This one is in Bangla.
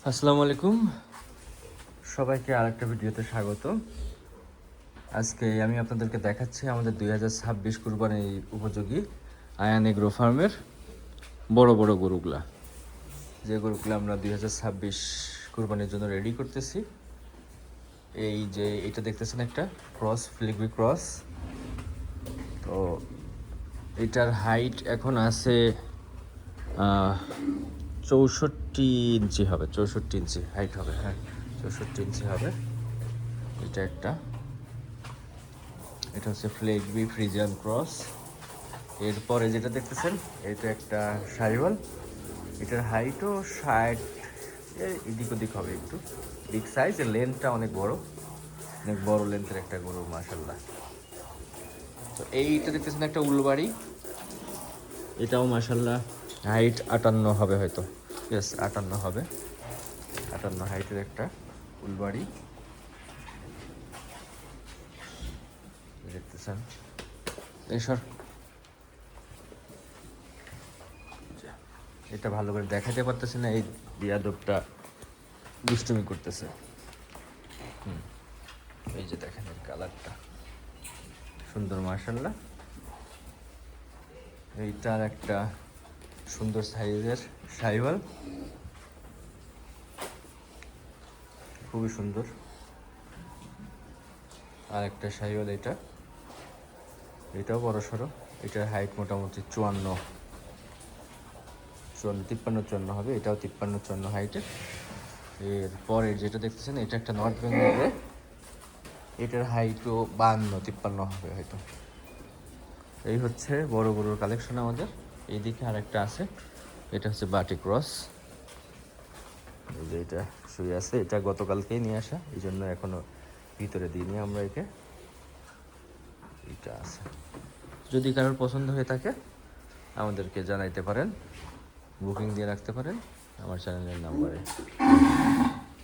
আসসালামু আলাইকুম, সবাইকে আরেকটা ভিডিওতে স্বাগত। আজকে আমি আপনাদেরকে দেখাচ্ছি আমাদের 2026 কুরবানি উপযোগী আয়ান এগ্রো ফার্মের বড় বড় গরুগুলা, যে গরুগুলো আমরা 2026 কুরবানির জন্য রেডি করতেছি। এই যে এটা দেখতেছেন একটা ক্রস, ফিলিগ্রি ক্রস। তো এটার হাইট এখন আছে 64 ইঞ্চি হবে, 64 ইঞ্চি হাইট হবে। হ্যাঁ, 64 ইঞ্চি হবে। এটা হচ্ছে ফ্লেগবি ফ্রিজিয়ান ক্রস। এরপরে যেটা দেখতেছেন এটা একটা শাহিওয়াল। এটার হাইটও 60, এদিক ওদিক হবে, একটু বিগ সাইজ। এর লেন্থটা অনেক বড় লেন্থের একটা গরু, মাশাল্লাহ। তো এইটা দেখতেছেন একটা উলবাড়ি, এটাও মাশাল্লাহ হাইট 58 হবে হয়তো, ইয়েস 58 হবে, 58 হাইটের একটা উলবাড়ি দেখতেছেন। এসব এটা ভালো করে দেখাতে পারতেছে না, এই বিয়াদবটা দুষ্টুমি করতেছে। এই যে দেখেন এর কালারটা সুন্দর, মাশাল্লাহ। এইটার একটা সুন্দর সাইজের শাহিওয়াল, খুবই সুন্দর। আর একটা শাহিওয়াল, এটাও বড় সড়ো। এটার হাইট মোটামুটি 53-54 হবে। এটাও 53-54 হাইটের। এরপরে যেটা দেখতেছেন এটা একটা নর্থ বেঙ্গলে, এটার হাইটও 52-53 হবে হয়তো। এই হচ্ছে বড় গরুর কালেকশন আমাদের। এইদিকে আর একটা আছে, এটা হচ্ছে বাটি ক্রস। এই যে এটা শুয়ে আছে, এটা গতকালকেই নিয়ে আসা, এই জন্য এখনো ভিতরে দিইনি আমরা একে। এটা আছে, যদি কারোর পছন্দ হয়ে থাকে আমাদেরকে জানাইতে পারেন, বুকিং দিয়ে রাখতে পারেন আমার চ্যানেলের নাম্বারে।